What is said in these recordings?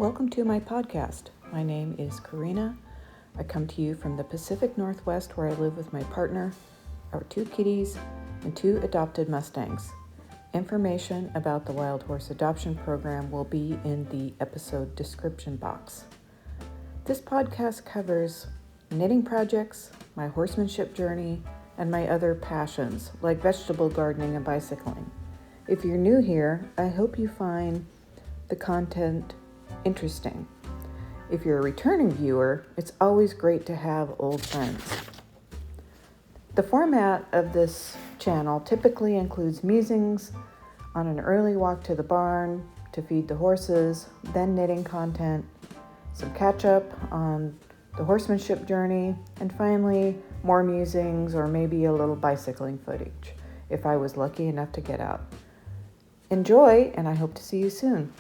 Welcome to my podcast. My name is Corrinala. I come to you from the Pacific Northwest where I live with my partner, our 2 kitties, and 2 adopted Mustangs. Information about the Wildhorse adoption program will be in the episode description box. This podcast covers knitting projects, my horsemanship journey, and my other passions like vegetable gardening and bicycling. If you're new here, I hope you find the content interesting. If you're a returning viewer, it's always great to have old friends. The format of this channel typically includes musings on an early walk to the barn to feed the horses, then knitting content, some catch up on the horsemanship journey, and finally more musings or maybe a little bicycling footage if I was lucky enough to get out. Enjoy, and I hope to see you soon.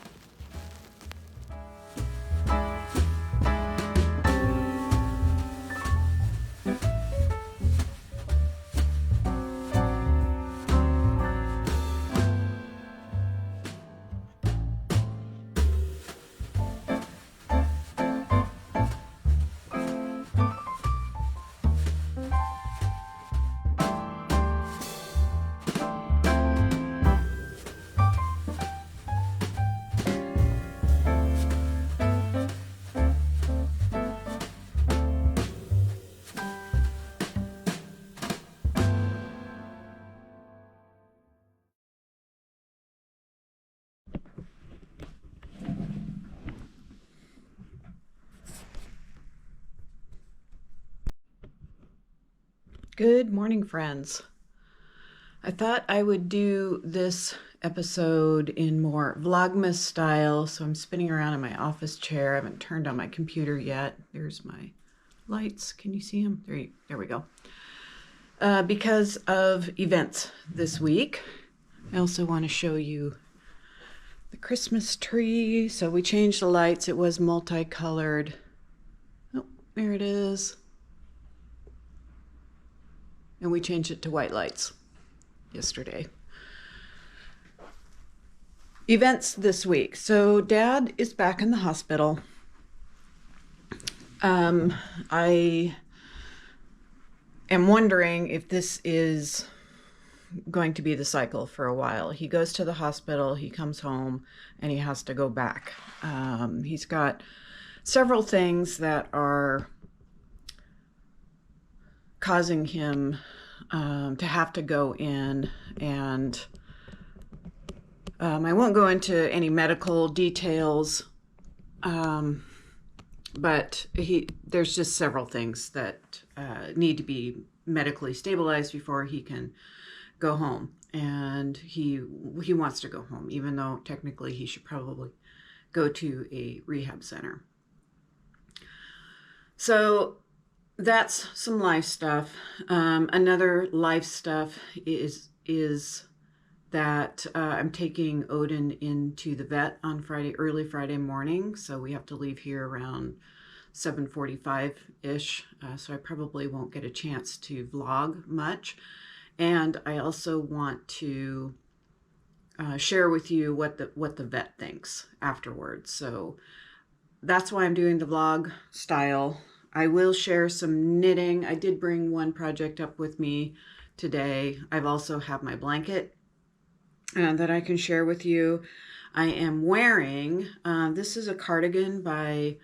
Good morning, friends. I thought I would do this episode in more Vlogmas style, so I'm spinning around in my office chair. I haven't turned on my computer yet. There's my lights. Can you see them? There we go. Because of events this week, I also want to show you the Christmas tree. So we changed the lights. It was multicolored. Oh, there it is. And we changed it to white lights yesterday. Events this week. So Dad is back in the hospital. I am wondering if this is going to be the cycle for a while. He goes to the hospital, he comes home, and he has to go back. He's got several things that are causing him to have to go in, and I won't go into any medical details, but there's just several things that need to be medically stabilized before he can go home, and he wants to go home, even though technically he should probably go to a rehab center. So that's some life stuff. Another life stuff is that I'm taking Odin into the vet on early Friday morning. So we have to leave here around 7:45-ish. So I probably won't get a chance to vlog much. And I also want to share with you what the vet thinks afterwards. So that's why I'm doing the vlog style. I will share some knitting. I did bring one project up with me today. I've also have my blanket that I can share with you. I am wearing, this is a cardigan by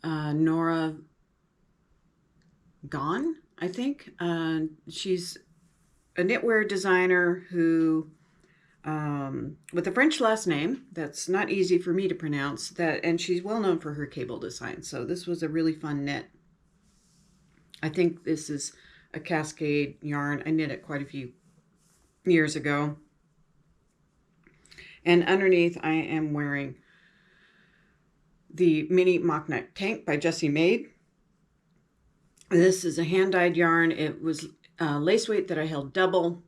Nora Gone, I think. She's a knitwear designer who, with a French last name that's not easy for me to pronounce, and she's well known for her cable design. So this was a really fun knit. I think this is a Cascade yarn. I knit it quite a few years ago. And underneath I am wearing the mini mock neck tank by Jessie Maid. This is a hand-dyed yarn. It was lace weight that I held double.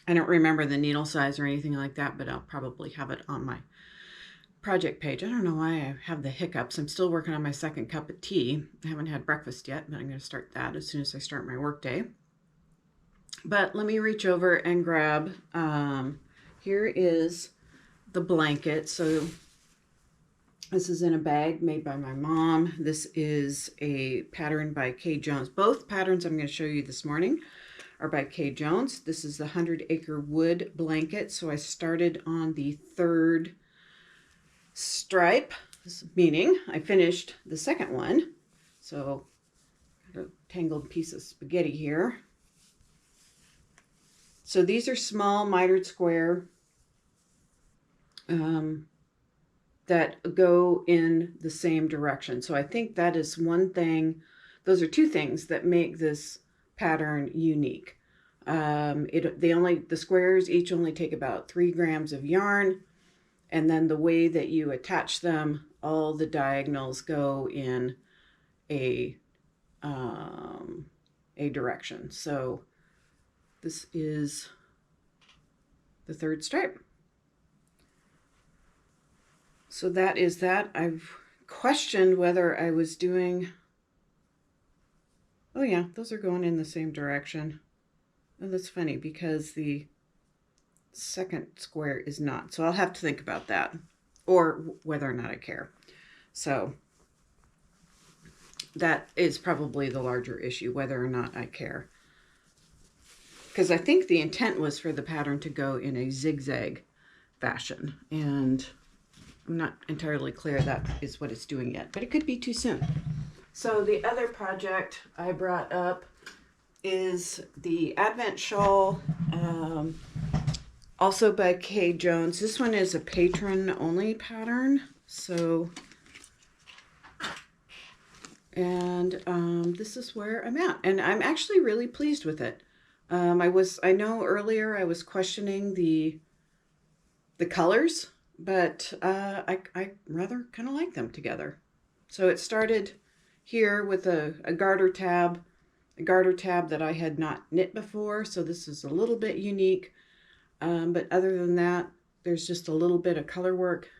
I don't remember the needle size or anything like that, but I'll probably have it on my project page. I don't know why I have the hiccups. I'm still working on my second cup of tea. I haven't had breakfast yet, but I'm going to start that as soon as I start my work day. But let me reach over and grab, here is the blanket. So This is in a bag made by my mom. This is a pattern by Kay Jones. Both patterns I'm going to show you this morning are by Kay Jones. This is the 100 Acre Wood blanket. So I started on the 3rd stripe, meaning I finished the 2nd one. So got a tangled piece of spaghetti here. So these are small mitered square that go in the same direction. So I think that is one thing. Those are two things that make this pattern unique. The squares each only take about 3 grams of yarn, and then the way that you attach them, all the diagonals go in a direction. So this is the 3rd stripe. So that is that. I've questioned whether I was doing, oh yeah, those are going in the same direction. Oh, that's funny because the 2nd square is not. So I'll have to think about that, or whether or not I care. So that is probably the larger issue, whether or not I care. Because I think the intent was for the pattern to go in a zigzag fashion, and I'm not entirely clear that is what it's doing yet, but it could be too soon. So the other project I brought up is the Advent Shawl, also by Kay Jones. This one is a patron only pattern. So, and this is where I'm at, and I'm actually really pleased with it. I know earlier I was questioning the colors, but I rather kind of like them together. So it started here with a garter tab that I had not knit before. So this is a little bit unique. But other than that, there's just a little bit of color work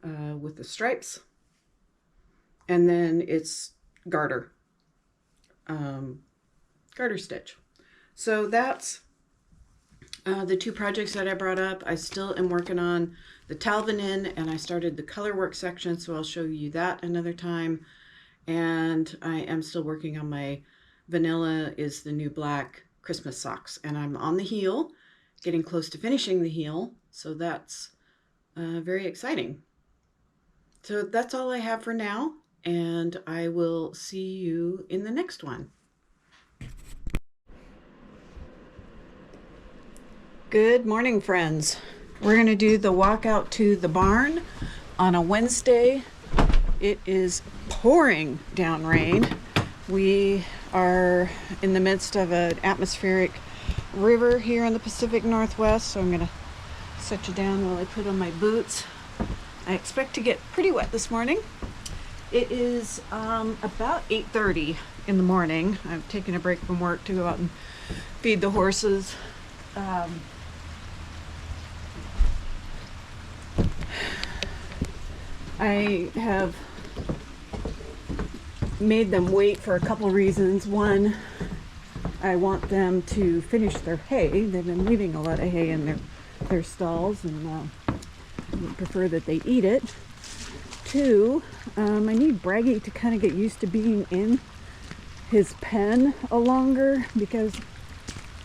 with the stripes. And then it's garter stitch. So that's the 2 projects that I brought up. I still am working on the Talvinen, and I started the color work section, so I'll show you that another time. And I am still working on my Vanilla is the New Black Christmas socks, and I'm on the heel, getting close to finishing the heel, so that's very exciting. So that's all I have for now, and I will see you in the next one. Good morning, friends. We're going to do the walk out to the barn on a Wednesday. It is pouring down rain. We are in the midst of an atmospheric river here in the Pacific Northwest, so I'm going to set you down while I put on my boots. I expect to get pretty wet this morning. It is about 8:30 in the morning. I'm taking a break from work to go out and feed the horses. I have made them wait for a couple reasons. One, I want them to finish their hay. They've been leaving a lot of hay in their stalls, and I would prefer that they eat it. 2, I need Bragi to kind of get used to being in his pen a longer, because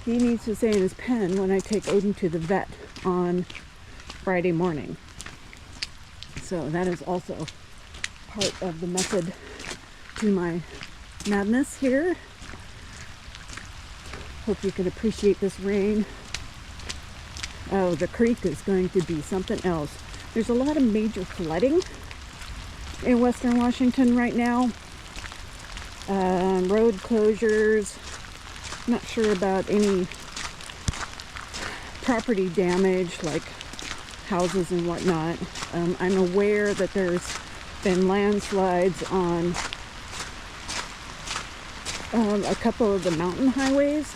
he needs to stay in his pen when I take Odin to the vet on Friday morning. So that is also part of the method to my madness here. Hope you can appreciate this rain. Oh, the creek is going to be something else. There's a lot of major flooding in Western Washington right now. Road closures. Not sure about any property damage like houses and whatnot. I'm aware that there's been landslides on a couple of the mountain highways,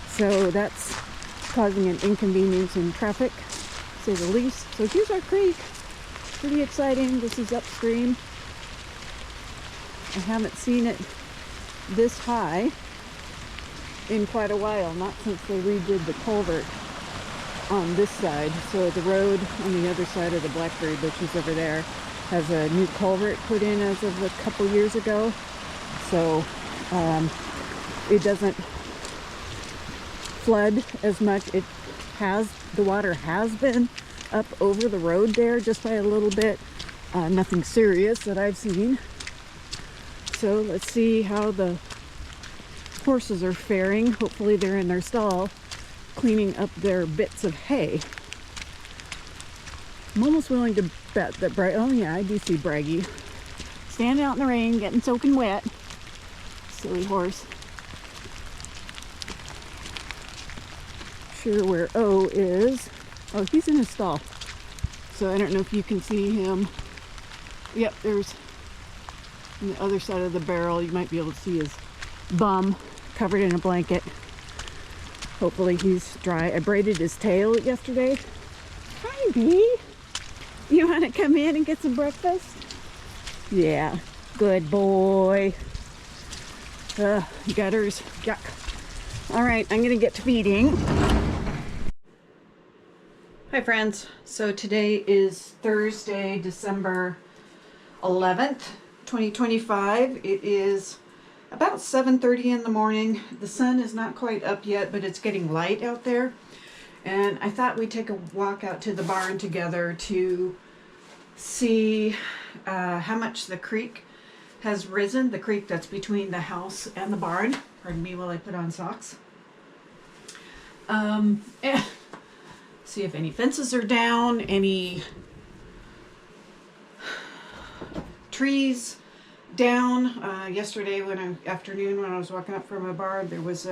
so that's causing an inconvenience in traffic, to say the least. So here's our creek. Pretty exciting. This is upstream. I haven't seen it this high in quite a while, not since they redid the culvert on this side. So the road on the other side of the blackberry bushes over there has a new culvert put in as of a couple years ago, so it doesn't flood as much. The water has been up over the road there just by a little bit. Nothing serious that I've seen. So let's see how the horses are faring. Hopefully they're in their stall cleaning up their bits of hay. I'm almost willing to bet that oh yeah, I do see Bragi standing out in the rain, getting soaking wet. Silly horse. Sure where O is. Oh, he's in his stall. So I don't know if you can see him. Yep, there's on the other side of the barrel. You might be able to see his bum covered in a blanket. Hopefully he's dry. I braided his tail yesterday. Hi, Bee. You want to come in and get some breakfast? Yeah, good boy. Gutters. Yuck. All right, I'm gonna get to feeding. Hi friends, so today is Thursday, December 11th, 2025. It is about 7:30 in the morning. The sun is not quite up yet, but it's getting light out there. And I thought we'd take a walk out to the barn together to see how much the creek has risen, the creek that's between the house and the barn. Pardon me while I put on socks. See if any fences are down, any trees down. Yesterday afternoon when I was walking up from my barn, there was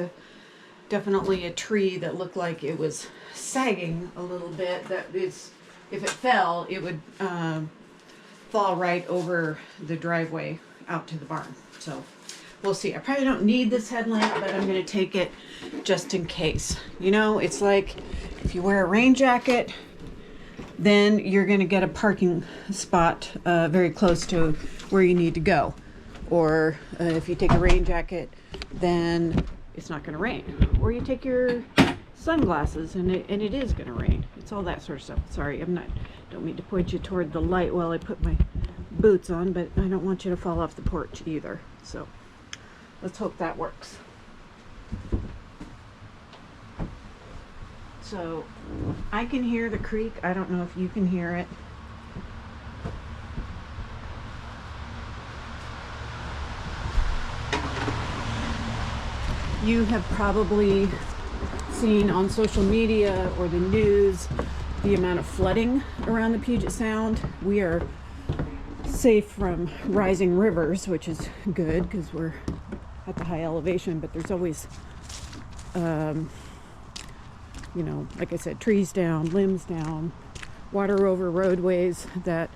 definitely a tree that looked like it was sagging a little bit. That is, if it fell, it would fall right over the driveway out to the barn. So we'll see. I probably don't need this headlamp, but I'm going to take it just in case. You know, it's like if you wear a rain jacket, then you're going to get a parking spot very close to where you need to go. Or if you take a rain jacket, then it's not going to rain. Or you take your sunglasses and it is going to rain. It's all that sort of stuff. Sorry, don't mean to point you toward the light while I put my boots on, but I don't want you to fall off the porch either. So let's hope that works. So I can hear the creek. I don't know if you can hear it. You have probably seen on social media or the news the amount of flooding around the Puget Sound. We are safe from rising rivers, which is good because we're at the high elevation, but there's always you know, like I said, trees down, limbs down, water over roadways that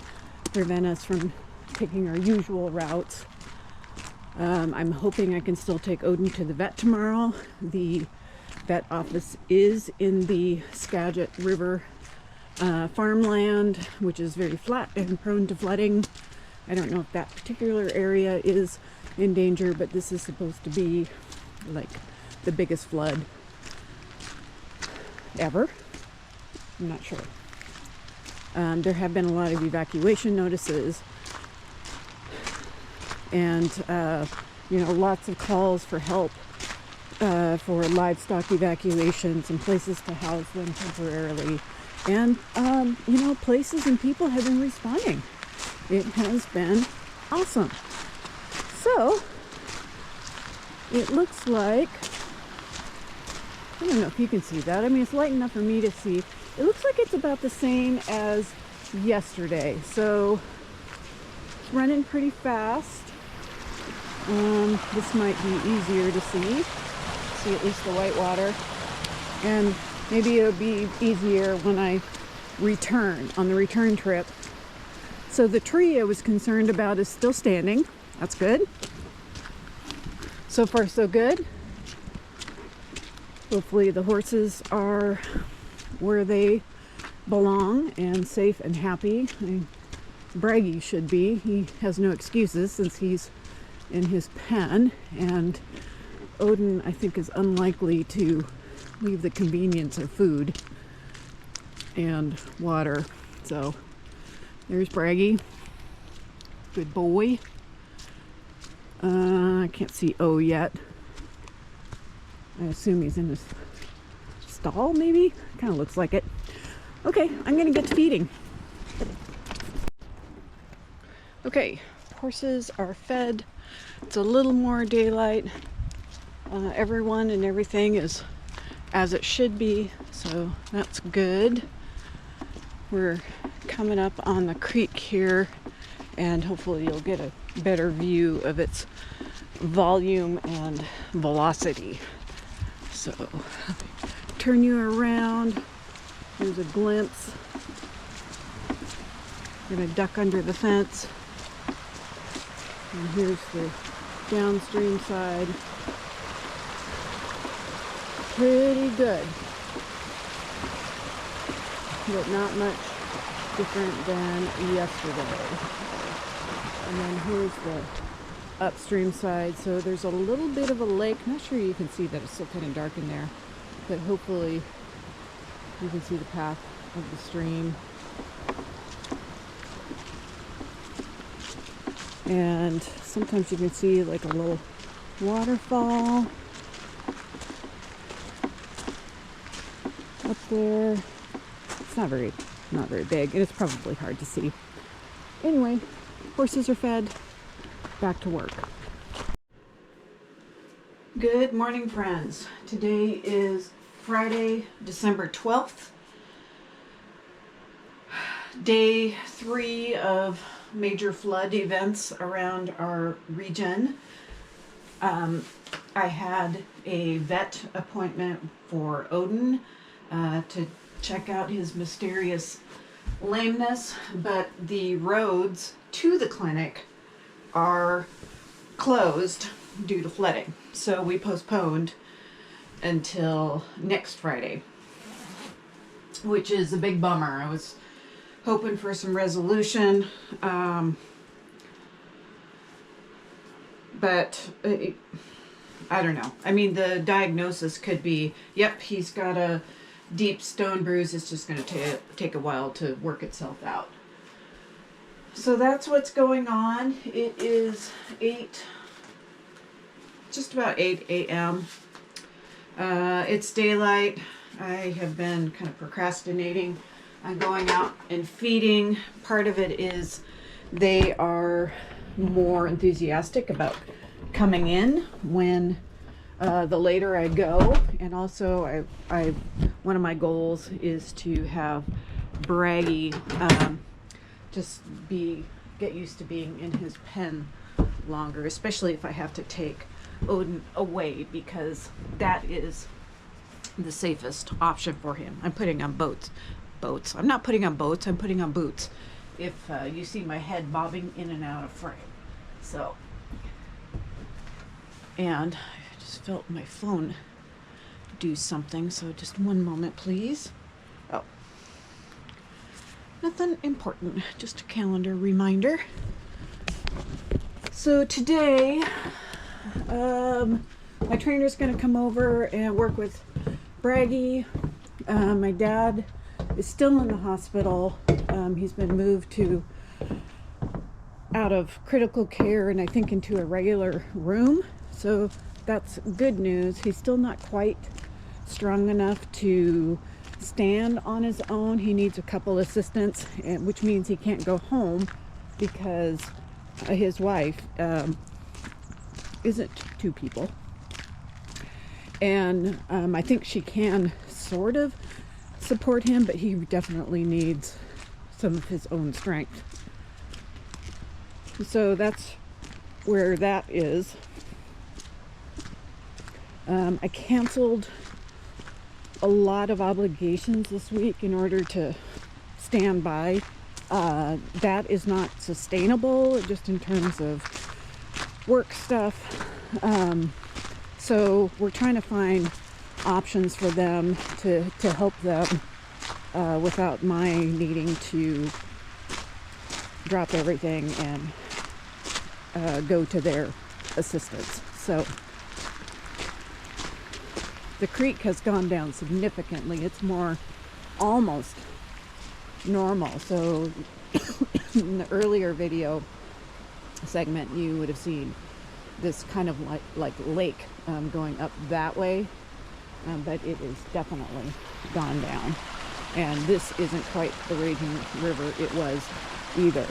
prevent us from taking our usual routes. I'm hoping I can still take Odin to the vet tomorrow. The vet office is in the Skagit River farmland, which is very flat and prone to flooding. I don't know if that particular area is in danger, but this is supposed to be like the biggest flood ever. I'm not sure. There have been a lot of evacuation notices and you know, lots of calls for help for livestock evacuations and places to house them temporarily. And you know, places and people have been responding. It has been awesome. So it looks like, I don't know if you can see that. I mean, it's light enough for me to see. It looks like it's about the same as yesterday. So it's running pretty fast. This might be easier to see at least the white water. And maybe it'll be easier when I return, on the return trip. So the tree I was concerned about is still standing. That's good. So far, so good. Hopefully the horses are where they belong and safe and happy. I mean, Bragi should be. He has no excuses since he's in his pen, and Odin, I think, is unlikely to leave the convenience of food and water. So there's Bragi. Good boy. I can't see O yet. I assume he's in his stall, maybe? Kind of looks like it. Okay, I'm gonna get to feeding. Okay, horses are fed. It's a little more daylight. Everyone and everything is as it should be, so that's good. We're coming up on the creek here, and hopefully you'll get a better view of its volume and velocity. So, turn you around. Here's a glimpse. We're gonna duck under the fence. And here's the downstream side. Pretty good, but not much different than yesterday. And then here's the upstream side. So there's a little bit of a lake. Not sure you can see that, it's still kind of dark in there, but hopefully you can see the path of the stream. And sometimes you can see like a little waterfall up there. It's not very big, and it's probably hard to see. Anyway, horses are fed. Back to work. Good morning, friends. Today is Friday, December 12th. Day 3 of major flood events around our region. I had a vet appointment for Odin to check out his mysterious lameness, but the roads to the clinic are closed due to flooding. So we postponed until next Friday, which is a big bummer. I was hoping for some resolution, but I don't know. I mean, the diagnosis could be, yep, he's got a deep stone bruise. It's just going to take a while to work itself out. So that's what's going on. It is just about 8 a.m. It's daylight. I have been kind of procrastinating on going out and feeding. Part of it is they are more enthusiastic about coming in when the later I go, and also I one of my goals is to have Bragi just get used to being in his pen longer, especially if I have to take Odin away, because that is the safest option for him. I'm putting on boats. I'm not putting on boats, I'm putting on boots. If you see my head bobbing in and out of frame. So, and I just felt my phone do something, so just one moment, please. Oh, nothing important, just a calendar reminder. So today, my trainer's going to come over and work with Bragi. My dad is still in the hospital. He's been moved out of critical care and I think into a regular room. So that's good news. He's still not quite strong enough to stand on his own. He needs a couple assistants, which means he can't go home because his wife isn't two people. And I think she can sort of support him, but he definitely needs some of his own strength. So that's where that is. I canceled a lot of obligations this week in order to stand by. That is not sustainable, just in terms of work stuff. So we're trying to find options for them to help them without my needing to drop everything and go to their assistance. So the creek has gone down significantly. It's more almost normal. So in the earlier video segment, you would have seen this kind of like lake going up that way, but it is definitely gone down. And this isn't quite the raging river it was either.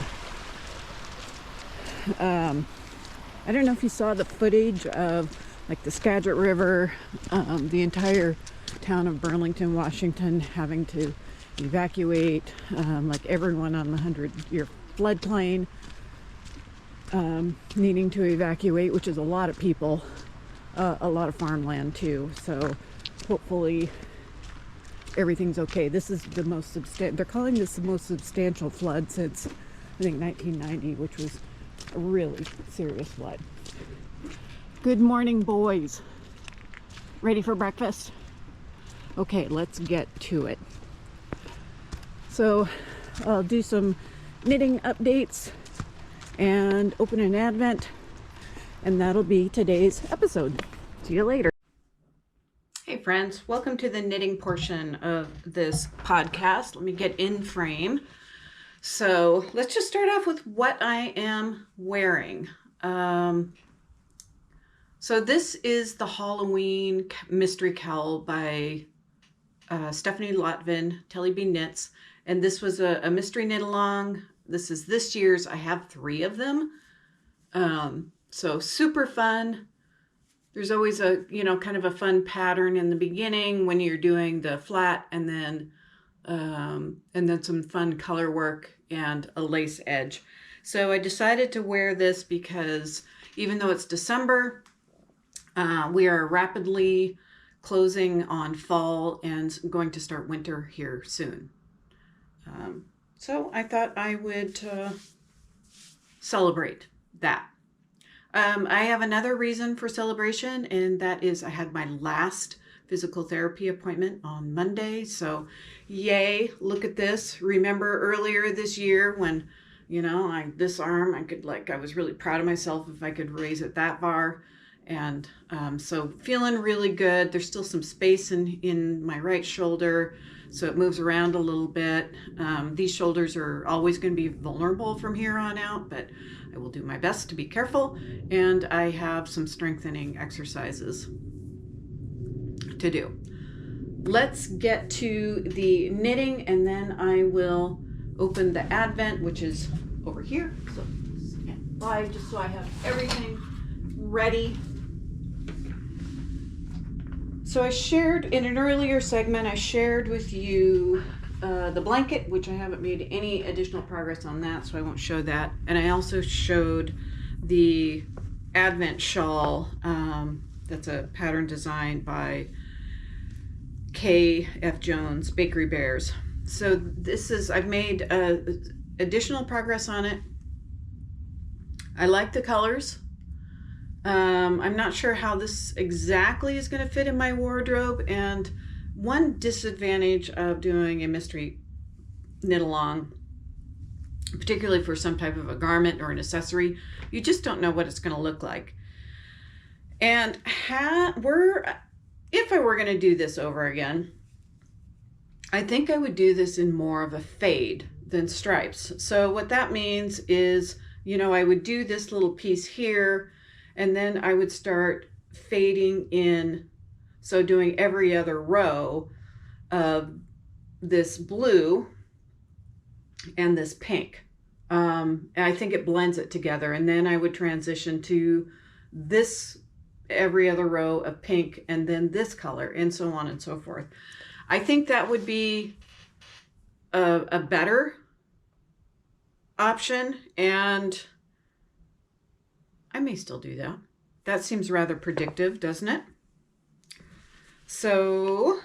I don't know if you saw the footage of like the Skagit River, the entire town of Burlington, Washington having to evacuate, like everyone on the 100-year floodplain needing to evacuate, which is a lot of people, a lot of farmland too. So hopefully everything's okay. This is the most they're calling this the most substantial flood since I think 1990, which was a really serious flood. Good morning, boys. Ready for breakfast? Okay, let's get to it. So I'll do some knitting updates and open an advent, and that'll be today's episode. See you later. Hey friends, welcome to the knitting portion of this podcast. Let me get in frame. So let's just start off with what I am wearing. So this is the Halloween mystery cowl by Stephanie Lotven, Telly B Knits. And this was a mystery knit along. This is this year's. I have 3 of them. So super fun. There's always a, kind of a fun pattern in the beginning when you're doing the flat, and then some fun color work and a lace edge. So I decided to wear this because even though it's December, we are rapidly closing on fall and going to start winter here soon. So I thought I would celebrate that. I have another reason for celebration, and that is I had my last physical therapy appointment on Monday. So yay, look at this. Remember earlier this year when, this arm, I was really proud of myself if I could raise it that far. And so feeling really good. There's still some space in my right shoulder, so it moves around a little bit. These shoulders are always going to be vulnerable from here on out, but I will do my best to be careful. And I have some strengthening exercises to do. Let's get to the knitting, and then I will open the advent, which is over here. So stand by just so I have everything ready. So I shared in an earlier segment, I shared with you the blanket, which I haven't made any additional progress on that, so I won't show that. And I also showed the advent shawl. That's a pattern designed by K.F. Jones, Bakery Bears. So I've made additional progress on it. I like the colors. I'm not sure how this exactly is going to fit in my wardrobe, and one disadvantage of doing a mystery knit along, particularly for some type of a garment or an accessory, you just don't know what it's going to look like. And if I were going to do this over again, I think I would do this in more of a fade than stripes. So what that means is, I would do this little piece here, and then I would start fading in, so doing every other row of this blue and this pink. And I think it blends it together. And then I would transition to this every other row of pink, and then this color, and so on and so forth. I think that would be a better option, and I may still do that. That seems rather predictive, doesn't it? So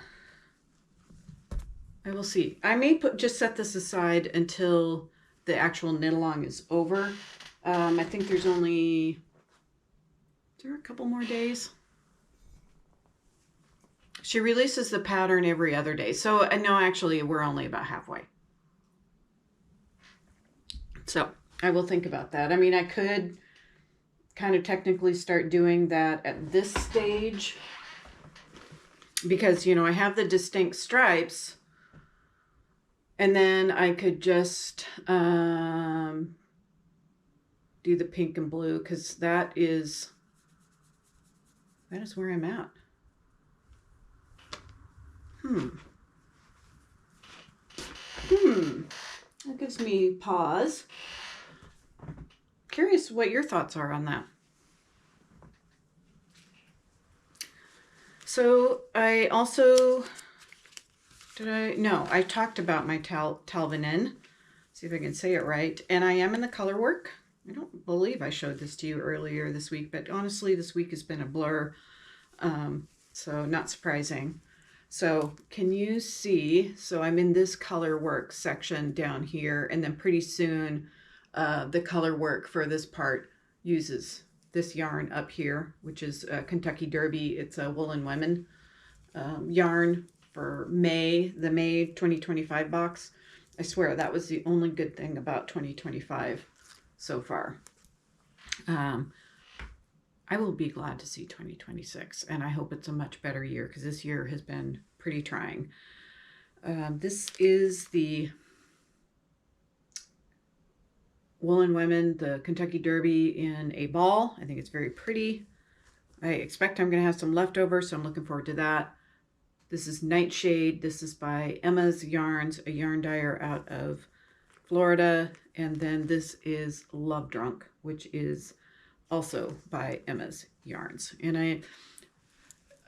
I will see. I may just set this aside until the actual knit along is over. I think there's a couple more days? She releases the pattern every other day. So no, actually we're only about halfway. So I will think about that. I mean, I could kind of technically start doing that at this stage because, I have the distinct stripes, and then I could just do do the pink and blue because that is where I'm at. That gives me pause. Curious what your thoughts are on that. So I also, I talked about my Talvinen. See if I can say it right. And I am in the colorwork. I don't believe I showed this to you earlier this week, but honestly, this week has been a blur. So not surprising. So can you see, so I'm in this colorwork section down here, and then pretty soon the colorwork for this part uses this yarn up here, which is Kentucky Derby. It's a Woolen Women yarn for the May 2025 box. I swear that was the only good thing about 2025 so far. I will be glad to see 2026, and I hope it's a much better year because this year has been pretty trying. This is the Woolen Women, the Kentucky Derby in a ball. I think it's very pretty. I expect I'm going to have some leftover, so I'm looking forward to that. This is Nightshade. This is by Emma's Yarns, a yarn dyer out of Florida. And then this is Love Drunk, which is also by Emma's Yarns. And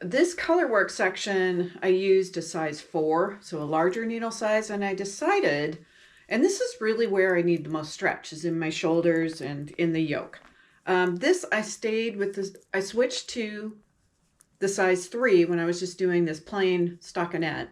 this colorwork section, I used a size 4, so a larger needle size, and I decided, and this is really where I need the most stretch, is in my shoulders and in the yoke. This I stayed with this, I switched to the size 3 when I was just doing this plain stockinette.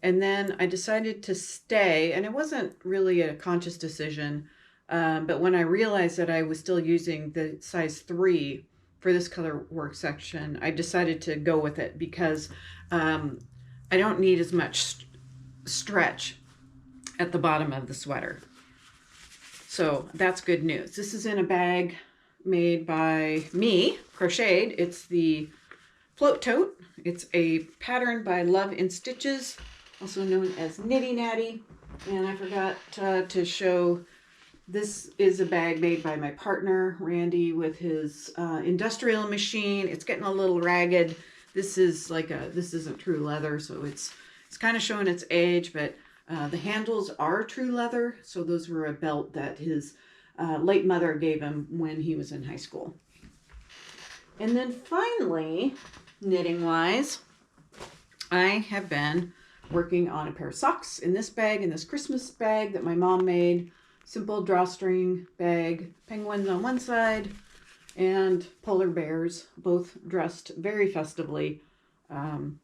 And then I decided to stay, and it wasn't really a conscious decision, but when I realized that I was still using the size 3 for this color work section, I decided to go with it because I don't need as much stretch at the bottom of the sweater. So that's good news. This is in a bag made by me, crocheted. It's the Float Tote. It's a pattern by Love in Stitches, also known as Nitty Natty. And I forgot to show, this is a bag made by my partner, Randy, with his industrial machine. It's getting a little ragged. This is this isn't true leather, so it's kind of showing its age, but the handles are true leather. So those were a belt that his late mother gave him when he was in high school. And then finally, knitting wise, I have been working on a pair of socks in this bag, in this Christmas bag that my mom made. Simple drawstring bag, penguins on one side and polar bears, both dressed very festively, on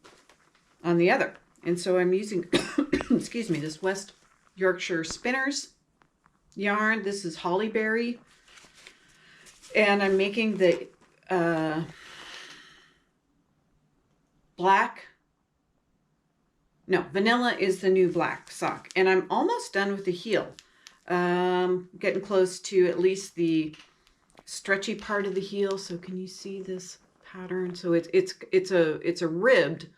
the other. And so I'm using, excuse me, this West Yorkshire Spinners yarn. This is Hollyberry. And I'm making the vanilla is the new black sock. And I'm almost done with the heel. Getting close to at least the stretchy part of the heel. So can you see this pattern? So it's a ribbed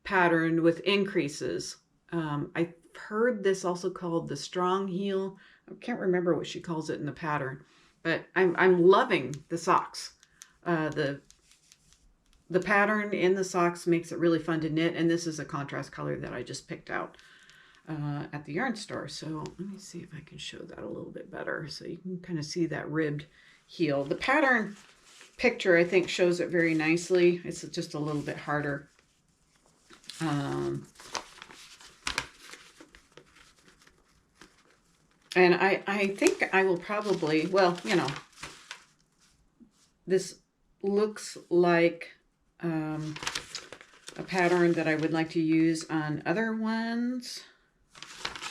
pattern with increases. I've heard this also called the strong heel. I can't remember what she calls it in the pattern, but I'm loving the socks. The pattern in the socks makes it really fun to knit, and this is a contrast color that I just picked out at the yarn store. So let me see if I can show that a little bit better so you can kind of see that ribbed heel. The pattern picture, I think, shows it very nicely. It's just a little bit harder. And I think I will probably, well, you know, this looks like a pattern that I would like to use on other ones.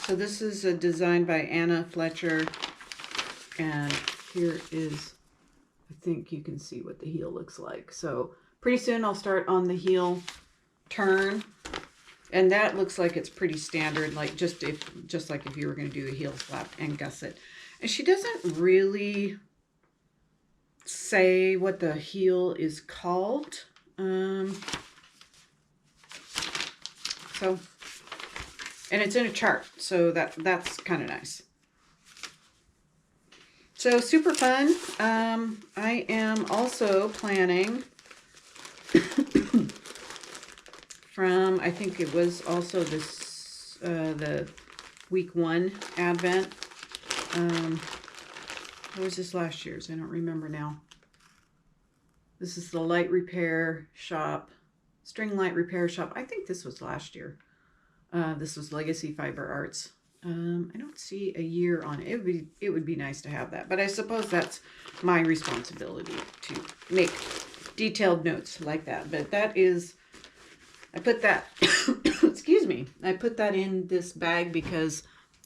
So this is a design by Anna Fletcher, and here is, I think you can see what the heel looks like. So pretty soon I'll start on the heel turn, and that looks like it's pretty standard, like just like if you were going to do a heel flap and gusset. And she doesn't really say what the heel is called. So, and it's in a chart, so that's kind of nice. So super fun. I am also planning from, I think it was also this, the week 1 Advent. What was this last year's? I don't remember now. This is the light repair shop, string light repair shop. I think this was last year. This was Legacy Fiber Arts. I don't see a year on it. It would be nice to have that, but I suppose that's my responsibility to make detailed notes like that. But that is, I put that, excuse me, I put that in this bag because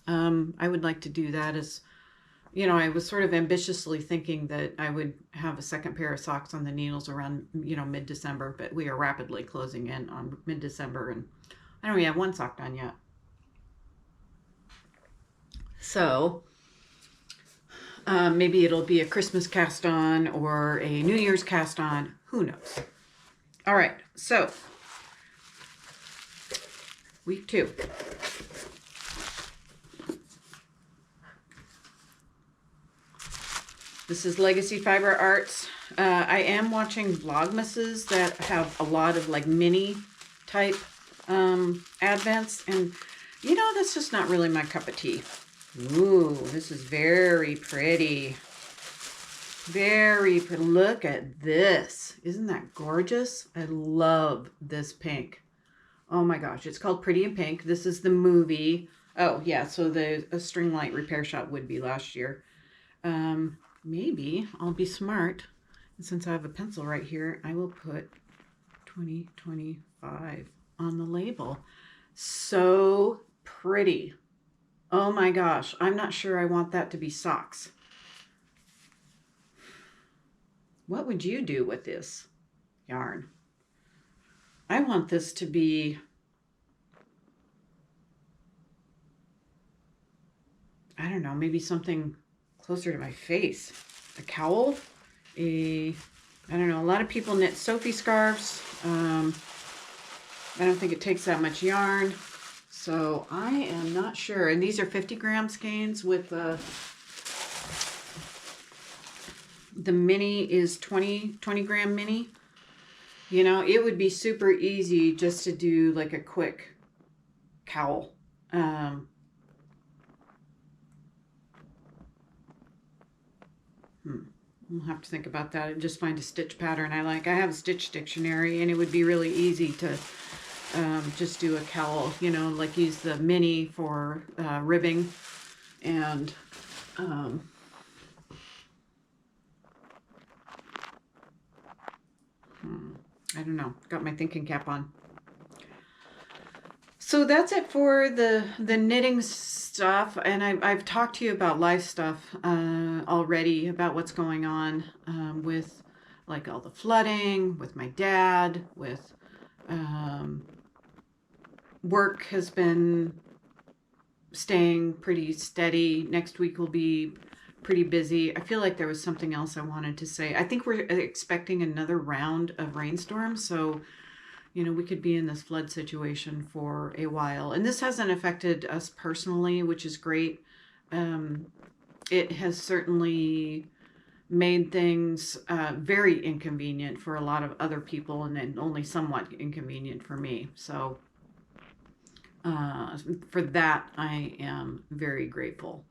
I would like to do that as, you know, I was sort of ambitiously thinking that I would have a second pair of socks on the needles around, you know, mid-December, but we are rapidly closing in on mid-December, and I don't even have one sock done yet. So maybe it'll be a Christmas cast on or a New Year's cast on. Who knows? All right, so week 2. This is Legacy Fiber Arts. I am watching Vlogmases that have a lot of like mini type advents, and you know, that's just not really my cup of tea. Ooh, this is very pretty. Very pretty. Look at this. Isn't that gorgeous? I love this pink. Oh my gosh, it's called Pretty in Pink. This is the movie. Oh yeah, so the string light repair shop would be last year. Maybe I'll be smart. And since I have a pencil right here, I will put 2025 on the label. So pretty. Oh my gosh, I'm not sure I want that to be socks. What would you do with this yarn? I want this to be, I don't know, maybe something closer to my face. A cowl, I don't know, a lot of people knit Sophie scarves. I don't think it takes that much yarn. So I am not sure. And these are 50-gram skeins with the mini is 20-gram mini. You know, it would be super easy just to do like a quick cowl. We'll have to think about that and just find a stitch pattern I like. I have a stitch dictionary, and it would be really easy to just do a cowl, you know, like use the mini for ribbing, and I don't know, got my thinking cap on. So that's it for the knitting stuff, and I've talked to you about life stuff already, about what's going on with like all the flooding, with my dad, with work has been staying pretty steady. Next week will be pretty busy. I feel like there was something else I wanted to say. I think we're expecting another round of rainstorms, so you know, we could be in this flood situation for a while. And this hasn't affected us personally, which is great. It has certainly made things very inconvenient for a lot of other people, and then only somewhat inconvenient for me. So for that, I am very grateful.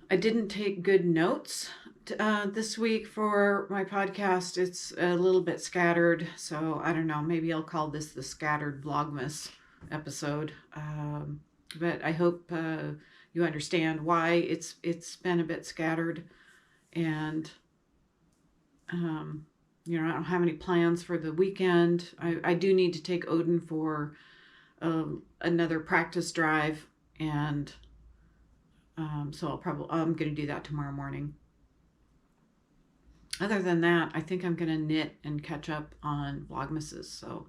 I didn't take good notes this week for my podcast. It's a little bit scattered, so I don't know. Maybe I'll call this the scattered Vlogmas episode. But I hope you understand why it's been a bit scattered, and you know, I don't have any plans for the weekend. I do need to take Odin for another practice drive, and so I'm going to do that tomorrow morning. Other than that, I think I'm going to knit and catch up on Vlogmases. So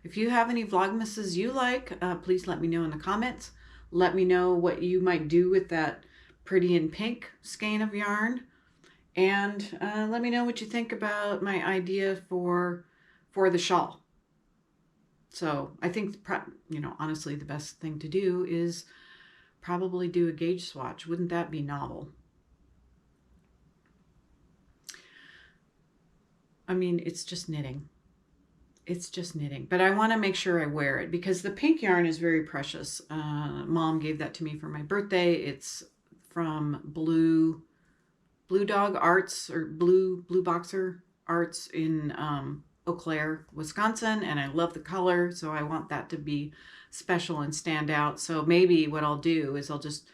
if you have any Vlogmases you like, please let me know in the comments. Let me know what you might do with that Pretty in Pink skein of yarn. And let me know what you think about my idea for the shawl. So I think, you know, honestly, the best thing to do is probably do a gauge swatch. Wouldn't that be novel? I mean, it's just knitting. It's just knitting, but I want to make sure I wear it because the pink yarn is very precious. Mom gave that to me for my birthday. It's from Blue Dog Arts, or Blue Boxer Arts in Eau Claire, Wisconsin, and I love the color, so I want that to be special and stand out. So maybe what I'll do is I'll just,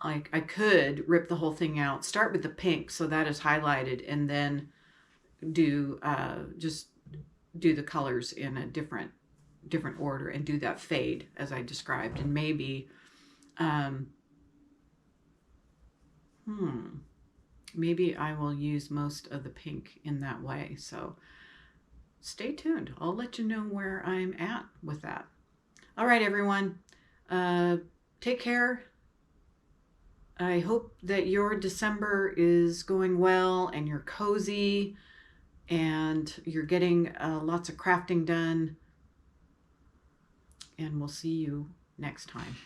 like, I could rip the whole thing out, start with the pink so that is highlighted, and then do just do the colors in a different order and do that fade as I described, and maybe maybe I will use most of the pink in that way. So stay tuned. I'll let you know where I'm at with that. All right, everyone, take care. I hope that your December is going well and you're cozy and you're getting lots of crafting done. And we'll see you next time.